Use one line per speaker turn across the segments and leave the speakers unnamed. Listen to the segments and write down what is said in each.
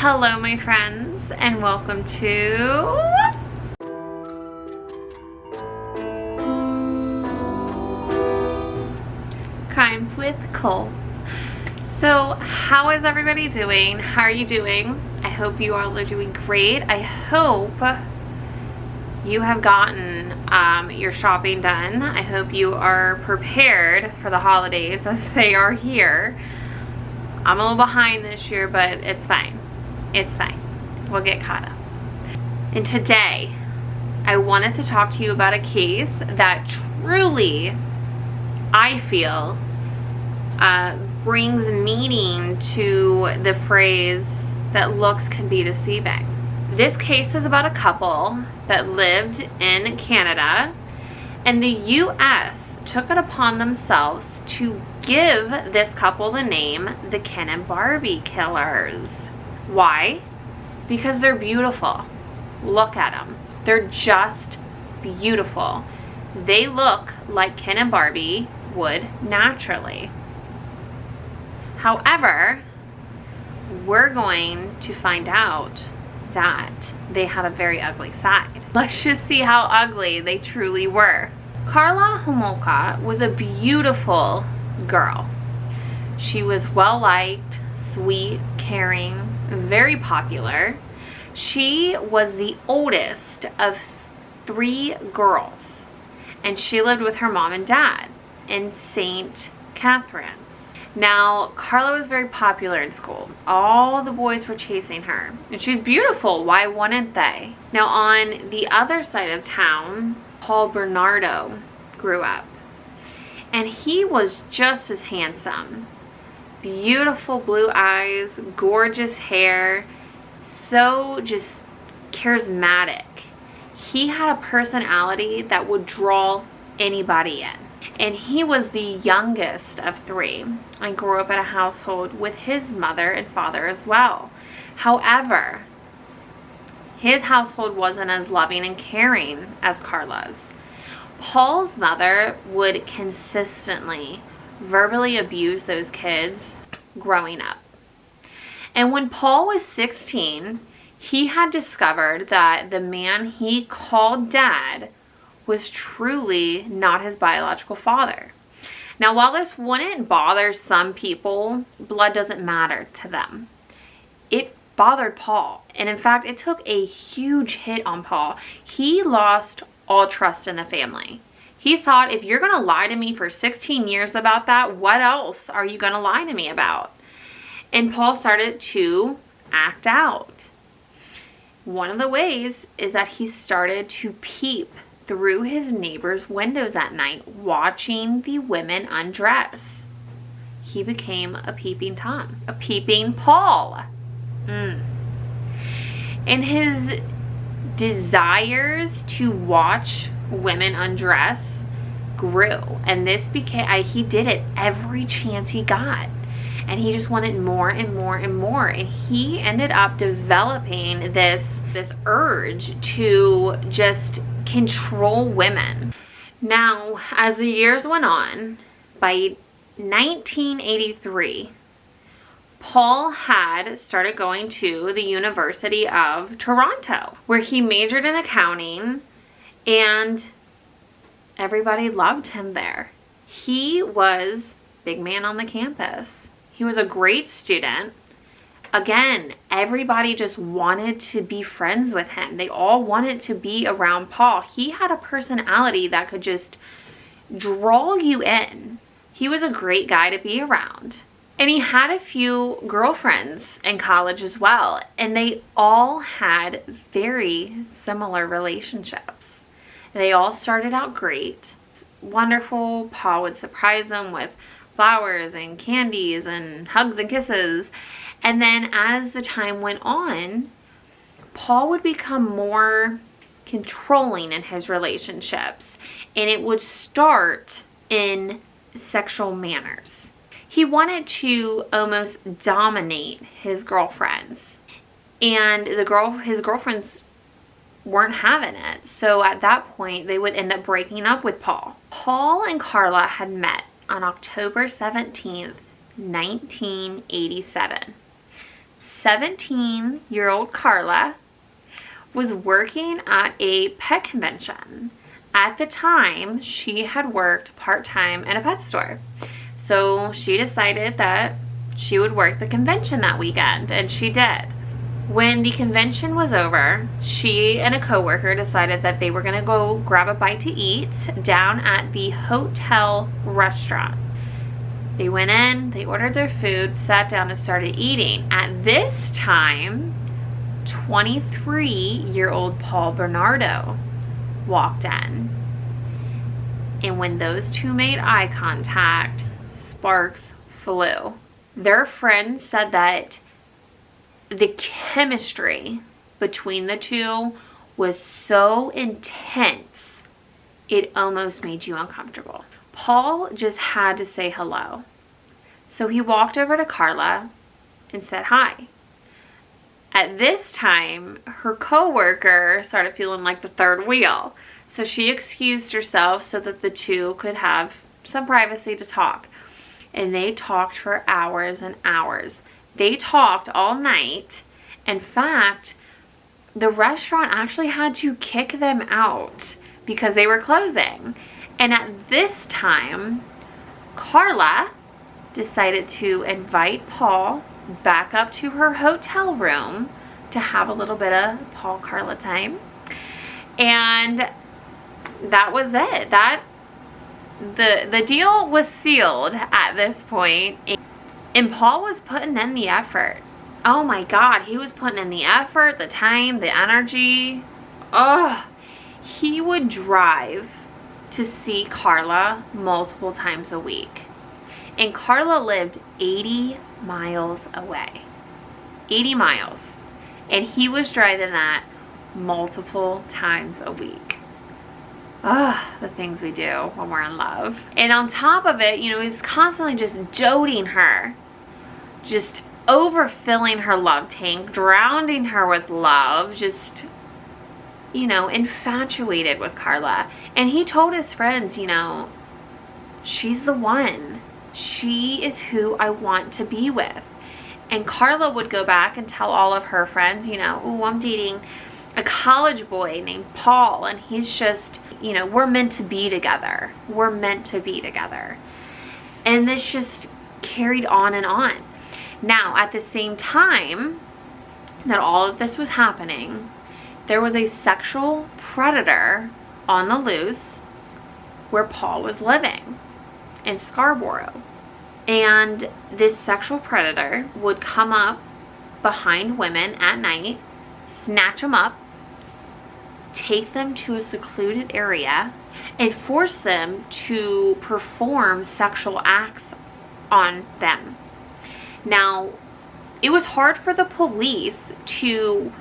Hello my friends and welcome to Crimes with Cole. So how is everybody doing? How are you doing? I hope you all are doing great. I hope you have gotten your shopping done. I hope you are prepared for the holidays as they are here. I'm a little behind this year, but it's fine. It's fine. We'll get caught up. And today, I wanted to talk to you about a case that truly, I feel, brings meaning to the phrase that looks can be deceiving. This case is about a couple that lived in Canada, and the U.S. took it upon themselves to give this couple the name the Ken and Barbie Killers. Why? Because they're beautiful. Look at them. They're just beautiful. They look like Ken and Barbie would naturally. However, we're going to find out that they had a very ugly side. Let's just see how ugly they truly were. Karla Homolka was a beautiful girl. She was well-liked, sweet, caring, very popular. She was the oldest of 3 girls, and she lived with her mom and dad in St. Catharines. Now, Karla was very popular in school. All the boys were chasing her, and she's beautiful. Why wouldn't they? Now, on the other side of town, Bernardo grew up, and he was just as handsome. Beautiful blue eyes, gorgeous hair, so just charismatic. He had a personality that would draw anybody in. And he was the youngest of 3 and grew up in a household with his mother and father as well. However, his household wasn't as loving and caring as Karla's. Paul's mother would consistently verbally abuse those kids growing up. And when Paul was 16, he had discovered that the man he called dad was truly not his biological father. Now, while this wouldn't bother some people, blood doesn't matter to them. It bothered Paul. And in fact, it took a huge hit on Paul. He lost all trust in the family. He thought, if you're going to lie to me for 16 years about that, what else are you going to lie to me about? And Paul started to act out. One of the ways is that he started to peep through his neighbor's windows at night, watching the women undress. He became a peeping Tom, a peeping Paul. And his desires to watch women undress grew, and this became, he did it every chance he got, and he just wanted more and more and more, and he ended up developing this urge to just control women. Now, as the years went on, by 1983, Paul had started going to the University of Toronto, where he majored in accounting, and everybody loved him there. He was big man on the campus. He was a great student. Again, everybody just wanted to be friends with him. They all wanted to be around Paul. He had a personality that could just draw you in. He was a great guy to be around. And he had a few girlfriends in college as well. And they all had very similar relationships. They all started out great. Wonderful. Paul would surprise them with flowers and candies and hugs and kisses. And then as the time went on, Paul would become more controlling in his relationships. And it would start in sexual manners. He wanted to almost dominate his girlfriends. And his girlfriends weren't having it. So at that point, they would end up breaking up with Paul. Paul and Karla had met on October 17th, 1987. 17-year-old Karla was working at a pet convention. At the time, she had worked part-time in a pet store. So she decided that she would work the convention that weekend, and she did. When the convention was over, she and a coworker decided that they were going to go grab a bite to eat down at the hotel restaurant. They went in, they ordered their food, sat down and started eating. At this time, 23-year-old Bernardo walked in. And when those two made eye contact, sparks flew. Their friend said that the chemistry between the two was so intense, it almost made you uncomfortable. Paul just had to say hello. So he walked over to Karla and said hi. At this time, her coworker started feeling like the third wheel. So she excused herself so that the two could have some privacy to talk. And they talked for hours and hours. They talked all night. In fact, the restaurant actually had to kick them out because they were closing. And at this time, Karla decided to invite Paul back up to her hotel room to have a little bit of Karla time. And that was it. The deal was sealed at this point. And Paul was putting in the effort. Oh my God, he was putting in the effort, the time, the energy. He would drive to see Karla multiple times a week. And Karla lived 80 miles away. 80 miles. And he was driving that multiple times a week. The things we do when we're in love. And on top of it, he's constantly just doting her. Just overfilling her love tank, drowning her with love, just, infatuated with Karla. And he told his friends, she's the one. She is who I want to be with. And Karla would go back and tell all of her friends, oh, I'm dating a college boy named Paul, and he's just, we're meant to be together. We're meant to be together. And this just carried on and on. Now, at the same time that all of this was happening, there was a sexual predator on the loose where Paul was living in Scarborough. And this sexual predator would come up behind women at night, snatch them up, take them to a secluded area, and force them to perform sexual acts on them. Now, it was hard for the police to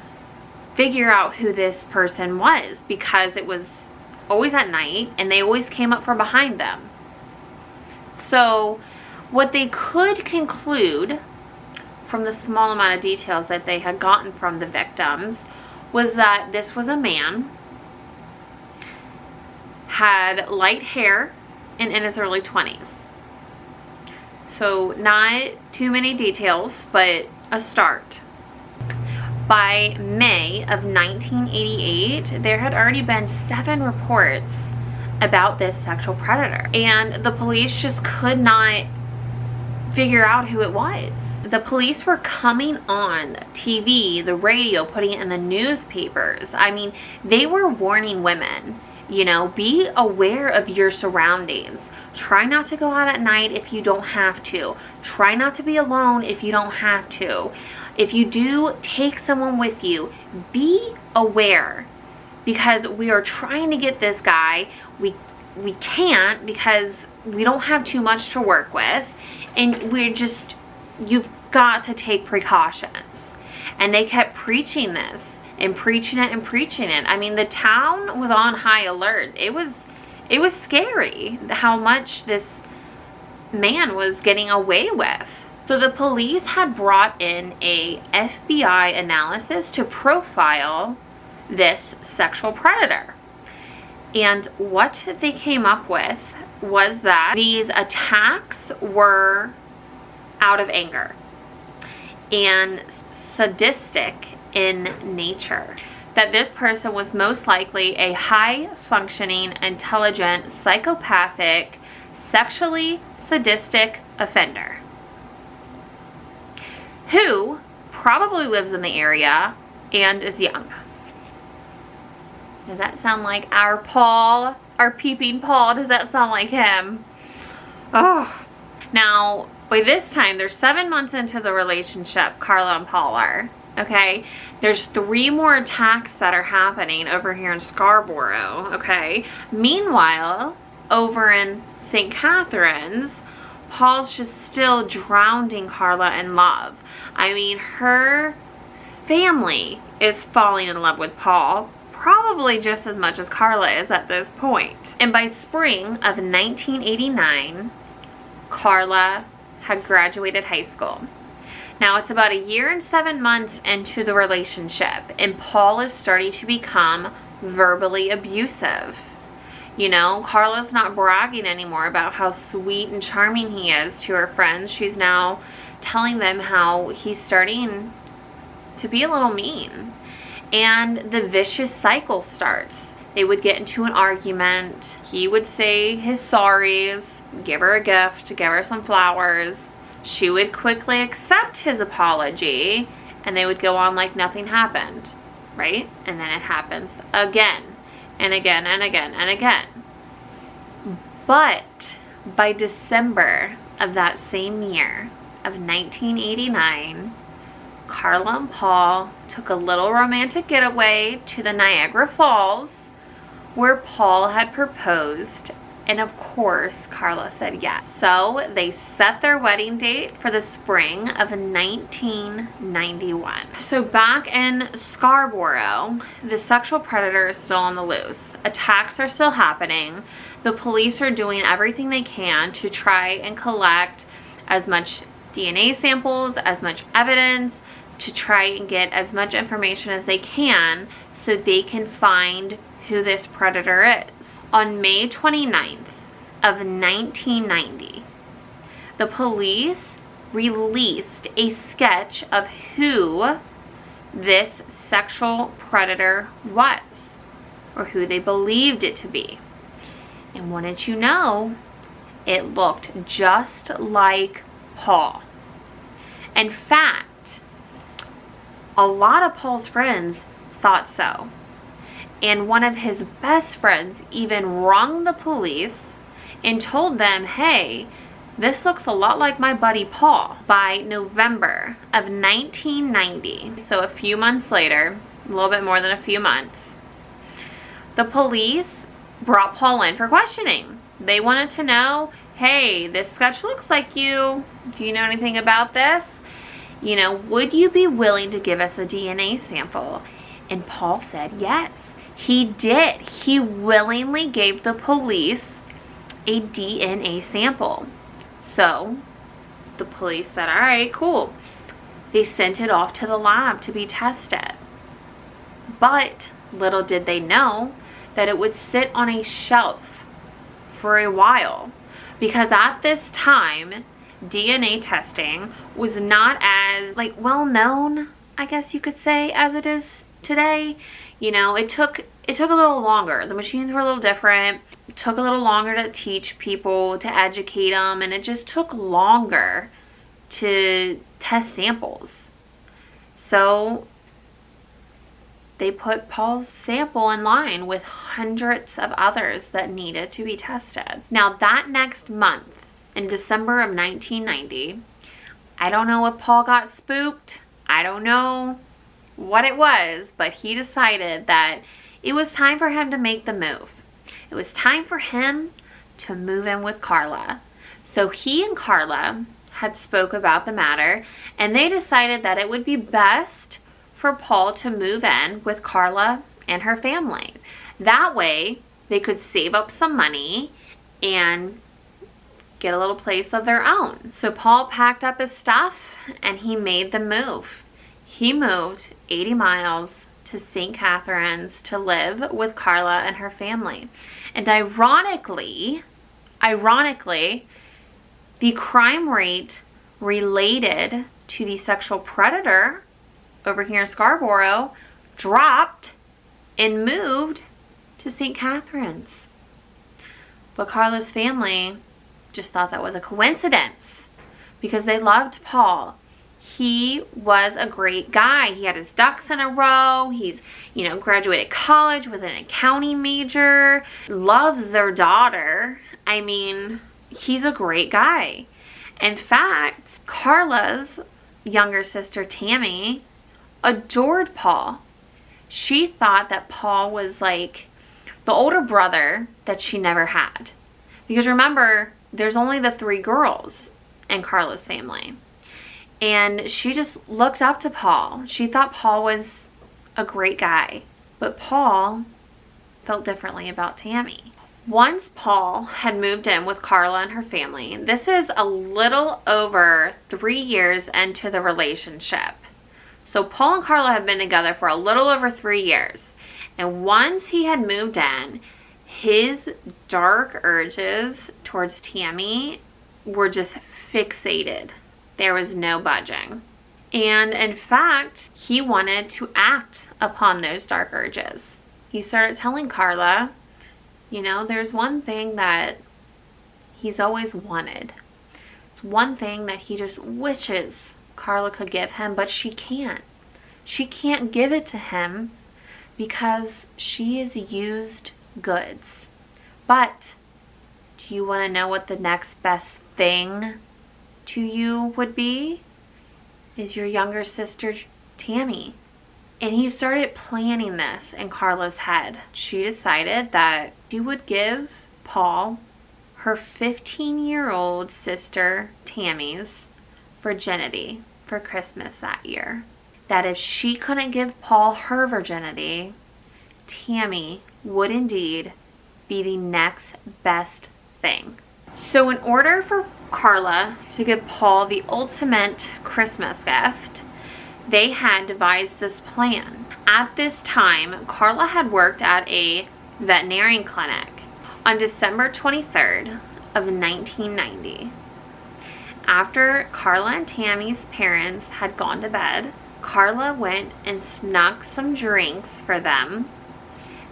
figure out who this person was because it was always at night and they always came up from behind them. So what they could conclude from the small amount of details that they had gotten from the victims was that this was a man, had light hair, and in his early 20s. So not too many details, but a start. By May of 1988, there had already been 7 reports about this sexual predator. And the police just could not figure out who it was. The police were coming on TV, the radio, putting it in the newspapers. I mean, they were warning women, be aware of your surroundings. Try not to go out at night if you don't have to. Try not to be alone if you don't have to. If you do, take someone with you. Be aware, because we are trying to get this guy. We can't because we don't have too much to work with, and you've got to take precautions. And they kept preaching this and preaching it and preaching it. I mean, the town was on high alert. It was scary how much this man was getting away with. So the police had brought in a FBI analysis to profile this sexual predator. And what they came up with was that these attacks were out of anger. And sadistic in nature. That this person was most likely a high-functioning, intelligent, psychopathic, sexually sadistic offender who probably lives in the area and is young. Does that sound like our Paul? Our peeping Paul? Does that sound like him? Oh. Now, by this time, they're 7 months into the relationship, Karla and Paul are. Okay? There's 3 more attacks that are happening over here in Scarborough. Okay? Meanwhile, over in St. Catharines, Paul's just still drowning Karla in love. I mean, her family is falling in love with Paul, probably just as much as Karla is at this point. And by spring of 1989, Karla had graduated high school. Now it's about 1 year and 7 months into the relationship, and Paul is starting to become verbally abusive. You know, Karla's not bragging anymore about how sweet and charming he is to her friends. She's now telling them how he's starting to be a little mean. And the vicious cycle starts. They would get into an argument. He would say his sorries, give her a gift, give her some flowers. She would quickly accept his apology, and they would go on like nothing happened, right? And then it happens again and again and again and again. But by December of that same year of 1989, Karla and Paul took a little romantic getaway to the Niagara Falls, where Paul had proposed, and of course Karla said yes. So they set their wedding date for the spring of 1991. So back in Scarborough, the sexual predator is still on the loose. Attacks are still happening. The police are doing everything they can to try and collect as much DNA samples, as much evidence, to try and get as much information as they can so they can find who this predator is. On May 29th of 1990, the police released a sketch of who this sexual predator was, or who they believed it to be. And wouldn't you know, it looked just like Paul. In fact, a lot of Paul's friends thought so. And one of his best friends even rang the police and told them, hey, this looks a lot like my buddy Paul. By November of 1990, so a few months later, a little bit more than a few months, the police brought Paul in for questioning. They wanted to know, hey, this sketch looks like you. Do you know anything about this? You know, would you be willing to give us a DNA sample? And Paul said yes. He did. He willingly gave the police a DNA sample. So the police said, all right, cool. They sent it off to the lab to be tested. But little did they know that it would sit on a shelf for a while, because at this time, DNA testing was not as well known, I guess you could say, as it is today. You know, it took a little longer. The machines were a little different. It took a little longer to teach people, to educate them, and it just took longer to test samples. So they put Paul's sample in line with hundreds of others that needed to be tested. Now that next month, in December of 1990, I don't know if Paul got spooked. I don't know what it was, but he decided that it was time for him to make the move. It was time for him to move in with Karla. So he and Karla had spoke about the matter, and they decided that it would be best for Paul to move in with Karla and her family. That way, they could save up some money and get a little place of their own. So Paul packed up his stuff and he made the move. He moved 80 miles to St. Catharines to live with Karla and her family. And ironically, the crime rate related to the sexual predator over here in Scarborough dropped and moved to St. Catharines. But Karla's family just thought that was a coincidence because they loved Paul. He was a great guy. He had his ducks in a row. He's, graduated college with an accounting major, loves their daughter. I mean, he's a great guy. In fact, Karla's younger sister, Tammy, adored Paul. She thought that Paul was like the older brother that she never had. Because remember, there's only the 3 girls in Karla's family. And she just looked up to Paul. She thought Paul was a great guy. But Paul felt differently about Tammy. Once Paul had moved in with Karla and her family, this is a little over 3 years into the relationship. So Paul and Karla have been together for a little over 3 years. And once he had moved in, his dark urges towards Tammy were just fixated. There was no budging. And in fact, he wanted to act upon those dark urges. He started telling Karla, there's one thing that he's always wanted. It's one thing that he just wishes Karla could give him, but she can't. She can't give it to him because she is used goods. But do you want to know what the next best thing to you would be? Is your younger sister, Tammy. And he started planning this in Karla's head. She decided that she would give Paul her 15-year-old sister, Tammy's, virginity for Christmas that year. That if she couldn't give Paul her virginity, Tammy would indeed be the next best thing. So in order for Karla to give Paul the ultimate Christmas gift, they had devised this plan. At this time, Karla had worked at a veterinarian clinic. On December 23rd of 1990, after Karla and Tammy's parents had gone to bed, Karla went and snuck some drinks for them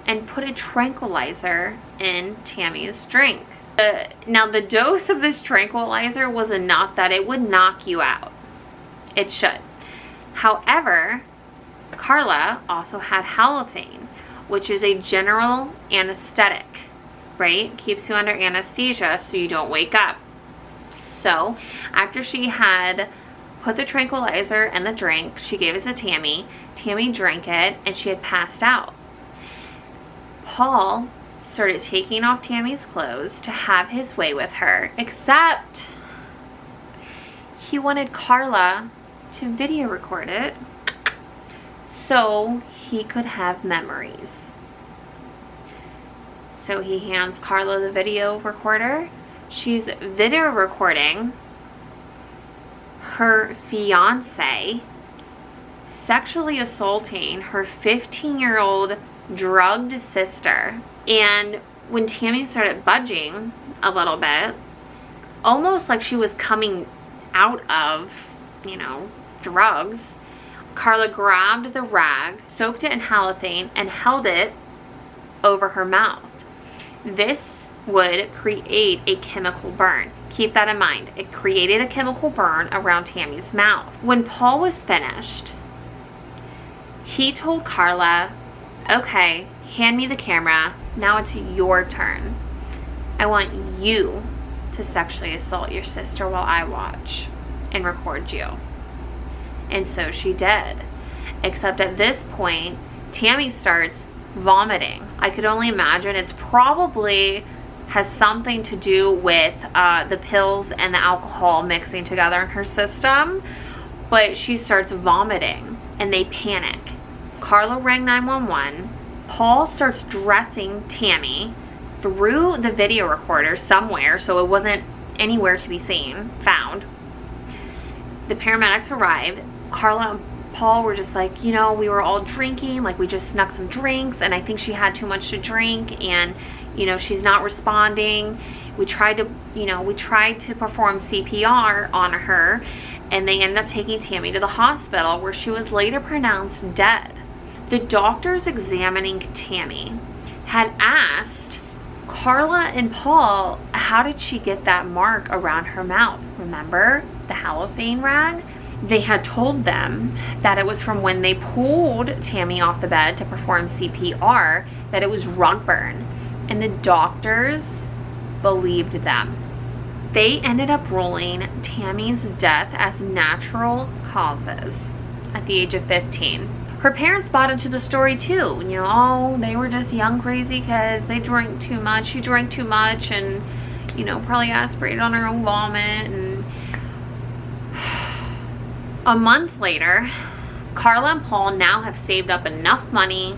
and put a tranquilizer in Tammy's drink. Now, the dose of this tranquilizer was enough that it would knock you out. It should. However, Karla also had halothane, which is a general anesthetic, right? Keeps you under anesthesia so you don't wake up. So, after she had put the tranquilizer in the drink, she gave it to Tammy. Tammy drank it, and she had passed out. Paul started taking off Tammy's clothes to have his way with her, except he wanted Karla to video record it so he could have memories. So he hands Karla the video recorder. She's video recording her fiance sexually assaulting her 15-year-old drugged sister. And when Tammy started budging a little bit, almost like she was coming out of, drugs, Karla grabbed the rag, soaked it in halothane, and held it over her mouth. This would create a chemical burn. Keep that in mind. It created a chemical burn around Tammy's mouth. When Paul was finished, he told Karla, okay, hand me the camera. Now it's your turn. I want you to sexually assault your sister while I watch and record you. And so she did. Except at this point, Tammy starts vomiting. I could only imagine it's probably has something to do with the pills and the alcohol mixing together in her system. But she starts vomiting and they panic. Karla rang 911. Paul starts dressing Tammy through the video recorder somewhere, so it wasn't anywhere to be found. The paramedics arrived. Karla and Paul were just like, we were all drinking, like we just snuck some drinks, and I think she had too much to drink, and, she's not responding. We tried to perform CPR on her, and they ended up taking Tammy to the hospital, where she was later pronounced dead. The doctors examining Tammy had asked Karla and Paul, how did she get that mark around her mouth? Remember the halothane rag? They had told them that it was from when they pulled Tammy off the bed to perform CPR, that it was rug burn, and the doctors believed them. They ended up ruling Tammy's death as natural causes at the age of 15. Her parents bought into the story too. You know, oh, they were just young crazy kids. They drank too much. She drank too much and, you know, probably aspirated on her own vomit. And a month later, Karla and Paul now have saved up enough money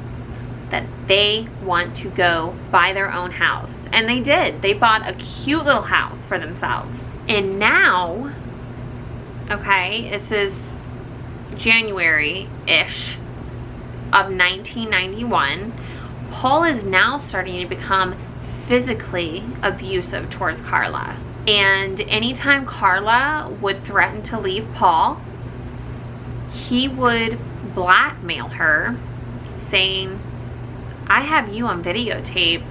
that they want to go buy their own house. And they did. They bought a cute little house for themselves. And now, okay, this is January-ish of 1991, Paul is now starting to become physically abusive towards Karla. And anytime Karla would threaten to leave Paul, he would blackmail her, saying, I have you on videotape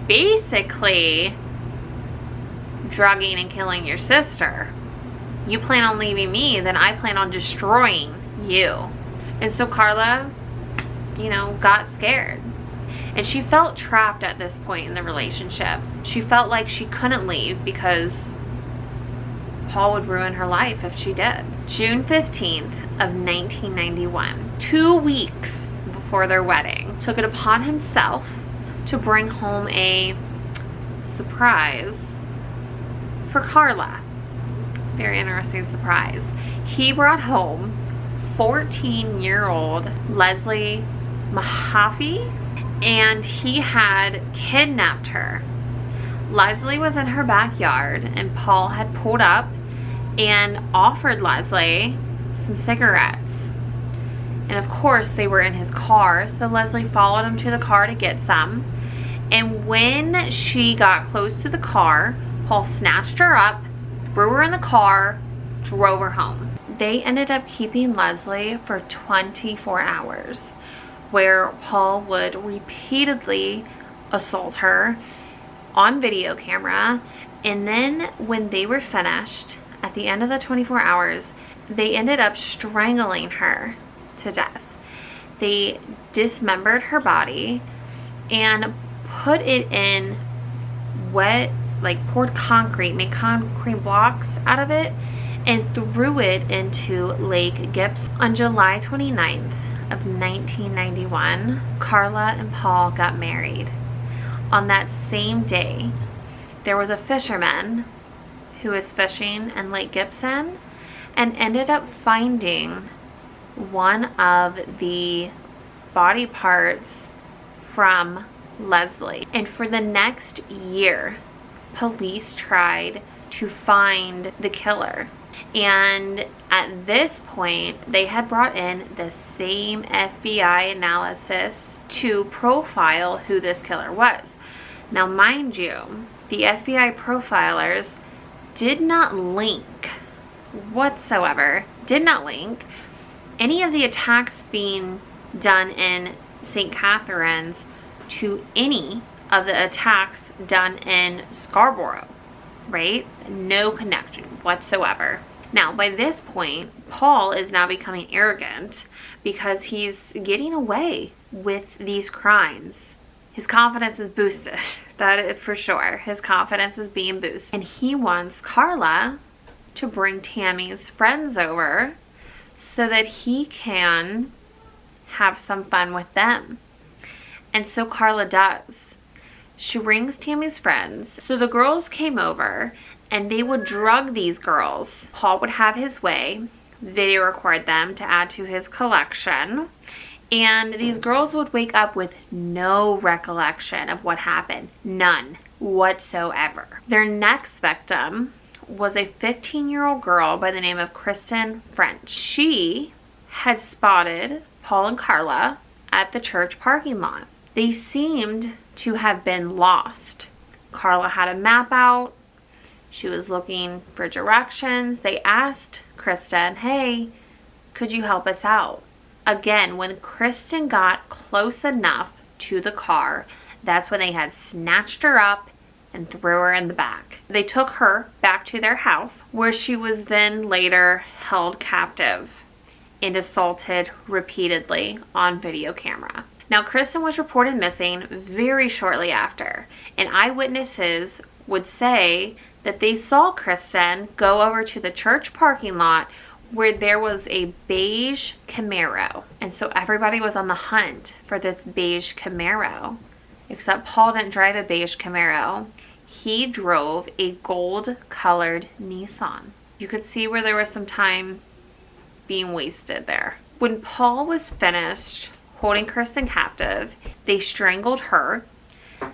basically drugging and killing your sister. You plan on leaving me, then I plan on destroying you. And so Karla, you know, got scared. And she felt trapped at this point in the relationship. She felt like she couldn't leave because Paul would ruin her life if she did. June 15th of 1991, 2 weeks before their wedding, took it upon himself to bring home a surprise for Karla. Very interesting surprise. He brought home 14-year-old Leslie Mahaffey, and he had kidnapped her. Leslie was in her backyard, and Paul had pulled up and offered Leslie some cigarettes. And of course, they were in his car, so Leslie followed him to the car to get some. And when she got close to the car, Paul snatched her up, threw her in the car, drove her home. They ended up keeping Leslie for 24 hours, where Paul would repeatedly assault her on video camera. And then when they were finished, at the end of the 24 hours, they ended up strangling her to death. They dismembered her body and put it in wet, like poured concrete, made concrete blocks out of it, and threw it into Lake Gibson. On July 29th of 1991, Karla and Paul got married. On that same day, there was a fisherman who was fishing in Lake Gibson and ended up finding one of the body parts from Leslie. And for the next year, police tried to find the killer. And at this point, they had brought in the same FBI analysis to profile who this killer was. Now, mind you, the FBI profilers did not link whatsoever, any of the attacks being done in St. Catharines to any of the attacks done in Scarborough, right? No connection whatsoever. Now, by this point, Paul is now becoming arrogant because he's getting away with these crimes. His confidence is boosted, that is for sure. His confidence is being boosted. And he wants Karla to bring Tammy's friends over so that he can have some fun with them. And so Karla does. She brings Tammy's friends. So the girls came over and they would drug these girls. Paul would have his way, video record them to add to his collection. And these girls would wake up with no recollection of what happened. None whatsoever. Their next victim was a 15-year-old girl by the name of Kristen French. She had spotted Paul and Karla at the church parking lot. They seemed to have been lost. Karla had a map out. She was looking for directions. They asked Kristen, hey, could you help us out? Again, when Kristen got close enough to the car, that's when they had snatched her up and threw her in the back. They took her back to their house, where she was then later held captive and assaulted repeatedly on video camera. Now, Kristen was reported missing very shortly after, and eyewitnesses would say that they saw Kristen go over to the church parking lot where there was a beige Camaro. And so everybody was on the hunt for this beige Camaro, except Paul didn't drive a beige Camaro. He drove a gold-colored Nissan. You could see where there was some time being wasted there. When Paul was finished holding Kristen captive, they strangled her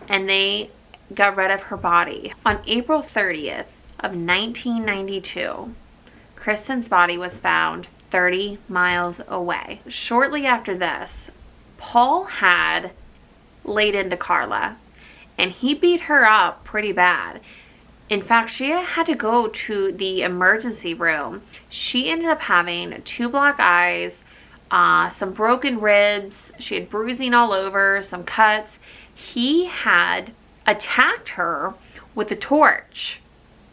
and they got rid of her body. On April 30th of 1992, Kristen's body was found 30 miles away. Shortly after this, Paul had laid into Karla, and he beat her up pretty bad. In fact, she had to go to the emergency room. She ended up having 2 black eyes, some broken ribs. She had bruising all over, some cuts. He had attacked her with a torch.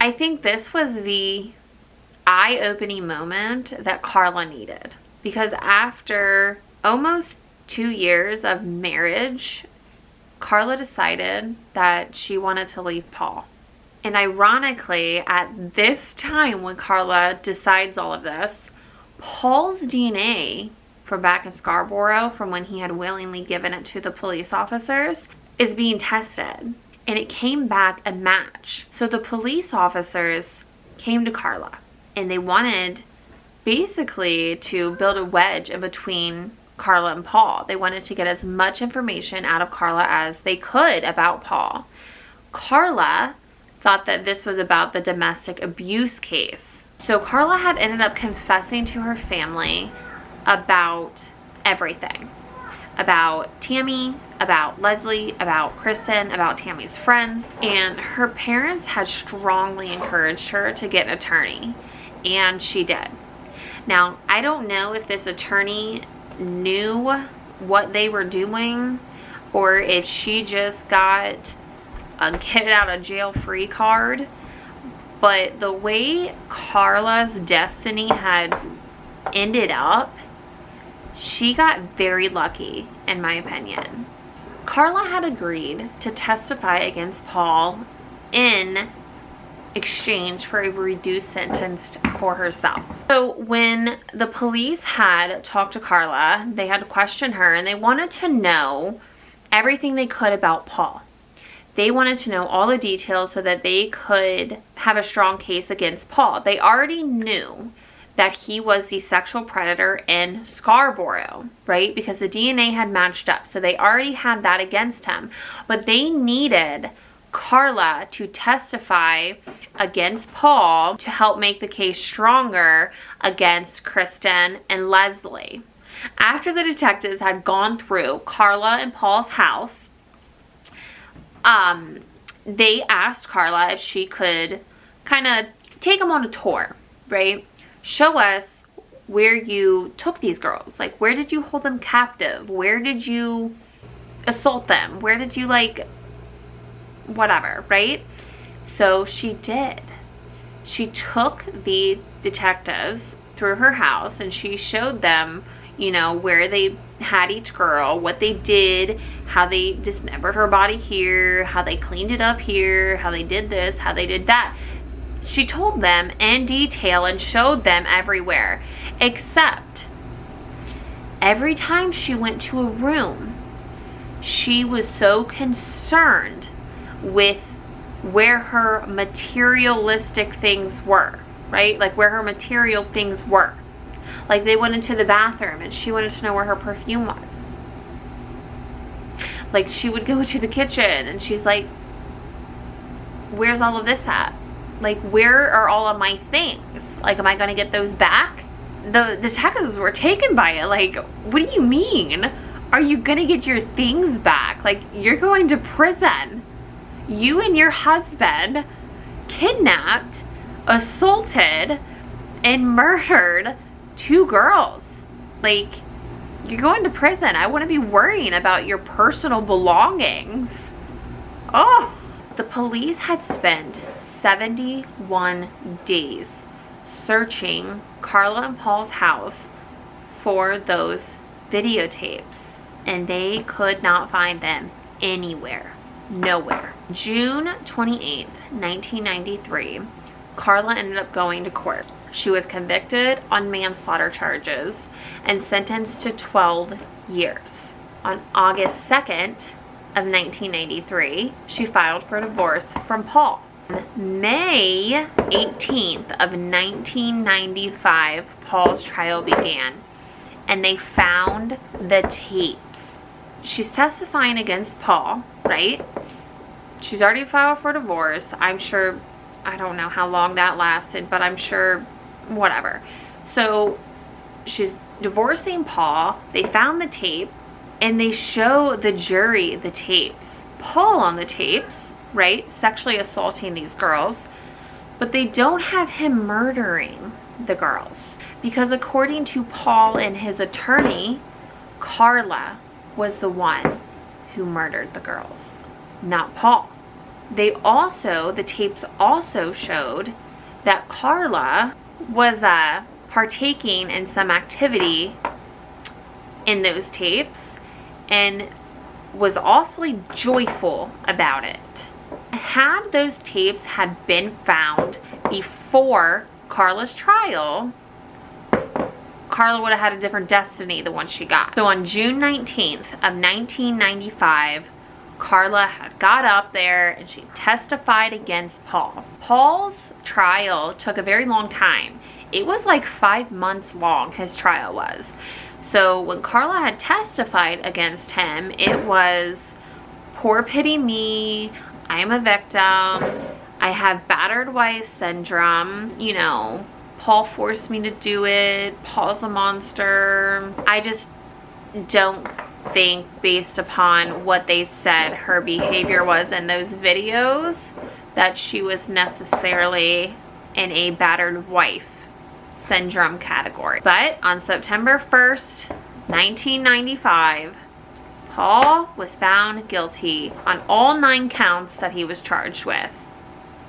I think this was the eye-opening moment that Karla needed, because after almost 2 years of marriage, Karla decided that she wanted to leave Paul. And ironically, at this time when Karla decides all of this, Paul's DNA from back in Scarborough, from when he had willingly given it to the police officers, is being tested. And it came back a match. So the police officers came to Karla, and they wanted basically to build a wedge in between Karla and Paul. They wanted to get as much information out of Karla as they could about Paul. Karla thought that this was about the domestic abuse case. So Karla had ended up confessing to her family about everything. About Tammy, about Leslie, about Kristen, about Tammy's friends. And her parents had strongly encouraged her to get an attorney, and she did. Now, I don't know if this attorney knew what they were doing, or if she just got a get out of jail free card, but the way Karla's destiny had ended up, she got very lucky, in my opinion. Karla had agreed to testify against Paul in exchange for a reduced sentence for herself. So when the police had talked to Karla, they had to question her, and they wanted to know everything they could about Paul. They wanted to know all the details so that they could have a strong case against Paul. They already knew that he was the sexual predator in Scarborough, right? Because the DNA had matched up. So they already had that against him. But they needed Karla to testify against Paul to help make the case stronger against Kristen and Leslie. After the detectives had gone through Karla and Paul's house, they asked Karla if she could kind of take them on a tour, right? Show us where you took these girls. Like, where did you hold them captive? Where did you assault them? Where did you, like, whatever, right? So she did. She took the detectives through her house, and she showed them, you know, where they had each girl, what they did, how they dismembered her body here, how they cleaned it up here, how they did this, how they did that. She told them in detail and showed them everywhere, except every time she went to a room, she was so concerned with where her materialistic things were, right? Like where her material things were. Like they went into the bathroom and she wanted to know where her perfume was. Like she would go to the kitchen and she's like, where's all of this at? Like, where are all of my things? Like, am I going to get those back? The detectives were taken by it. Like, what do you mean? Are you going to get your things back? Like, you're going to prison. You and your husband kidnapped, assaulted, and murdered 2 girls. Like, you're going to prison. I wouldn't be worrying about your personal belongings. Oh, the police had spent 71 days searching Karla and Paul's house for those videotapes, and they could not find them anywhere. Nowhere. June 28th, 1993, Karla ended up going to court. She was convicted on manslaughter charges and sentenced to 12 years. On August 2nd of 1993, she filed for divorce from Paul. On May 18th of 1995, Paul's trial began, and they found the tapes. She's testifying against Paul, right? She's already filed for divorce. I'm sure, I don't know how long that lasted, but I'm sure, whatever. So she's divorcing Paul. They found the tape, and they show the jury the tapes. Paul on the tapes, right, sexually assaulting these girls, but they don't have him murdering the girls, because according to Paul and his attorney, Karla was the one who murdered the girls, not Paul. The tapes also showed that Karla was partaking in some activity in those tapes and was awfully joyful about it. Had those tapes had been found before Karla's trial, Karla would have had a different destiny than one she got. So on June 19th of 1995, Karla had got up there and she testified against Paul. Paul's trial took a very long time. It was like 5 months long, his trial was. So when Karla had testified against him, it was, poor pity me, I'm a victim, I have battered wife syndrome, you know, Paul forced me to do it, Paul's a monster. I just don't think, based upon what they said her behavior was in those videos, that she was necessarily in a battered wife syndrome category. But on September 1st, 1995, Paul was found guilty on all 9 counts that he was charged with,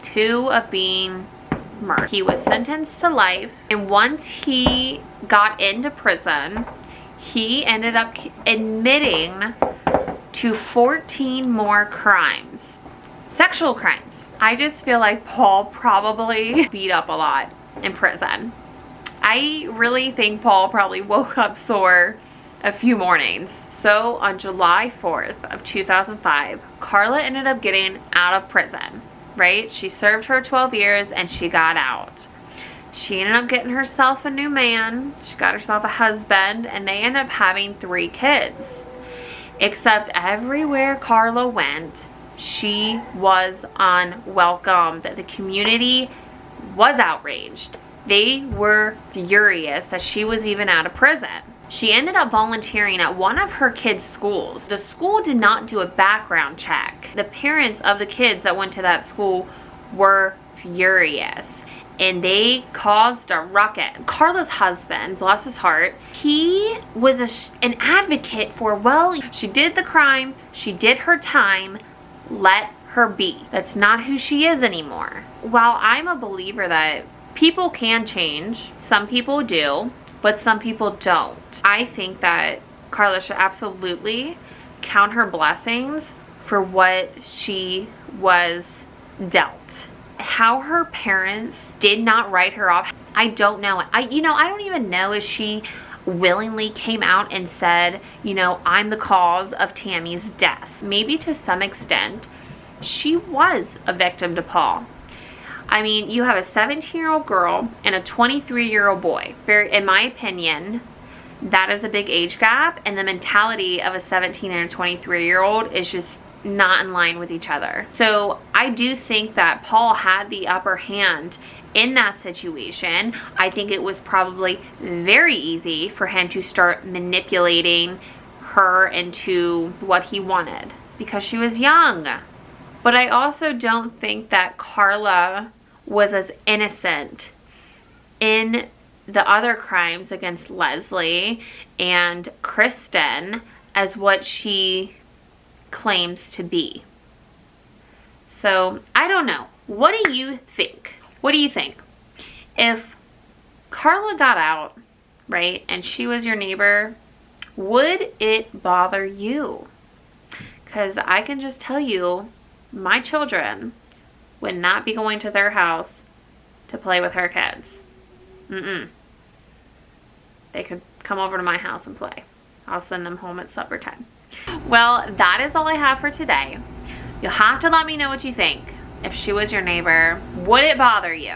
2 of being murder. He was sentenced to life, and once he got into prison, he ended up admitting to 14 more crimes, sexual crimes. I just feel like Paul probably beat up a lot in prison. I really think Paul probably woke up sore a few mornings. So on July 4th of 2005, Karla ended up getting out of prison, right? She served her 12 years and she got out. She ended up getting herself a new man. She got herself a husband, and they ended up having 3 kids. Except everywhere Karla went, she was unwelcomed. The community was outraged. They were furious that she was even out of prison. She ended up volunteering at one of her kids' schools. The school did not do a background check. The parents of the kids that went to that school were furious, and they caused a ruckus. Karla's husband, bless his heart, he was an advocate for, well, she did the crime, she did her time, let her be. That's not who she is anymore. While I'm a believer that people can change, some people do, but some people don't. I think that Karla should absolutely count her blessings for what she was dealt. How her parents did not write her off, I don't know. I don't even know if she willingly came out and said, I'm the cause of Tammy's death. Maybe to some extent, she was a victim to Paul. I mean, you have a 17-year-old girl and a 23-year-old boy. In my opinion, that is a big age gap, and the mentality of a 17 and a 23-year-old is just not in line with each other. So I do think that Paul had the upper hand in that situation. I think it was probably very easy for him to start manipulating her into what he wanted because she was young. But I also don't think that Karla was as innocent in the other crimes against Leslie and Kristen as what she claims to be. So, I don't know. What do you think? What do you think? If Karla got out, right, and she was your neighbor, would it bother you? Because I can just tell you, my children would not be going to their house to play with her kids. They could come over to my house and play. I'll send them home at supper time. Well, that is all I have for today. You'll have to let me know what you think. If she was your neighbor, would it bother you?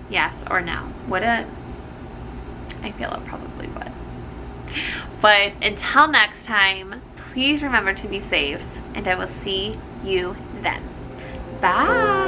Yes or no? Would it? I feel it probably would. But until next time, please remember to be safe, and I will see you then. Bye.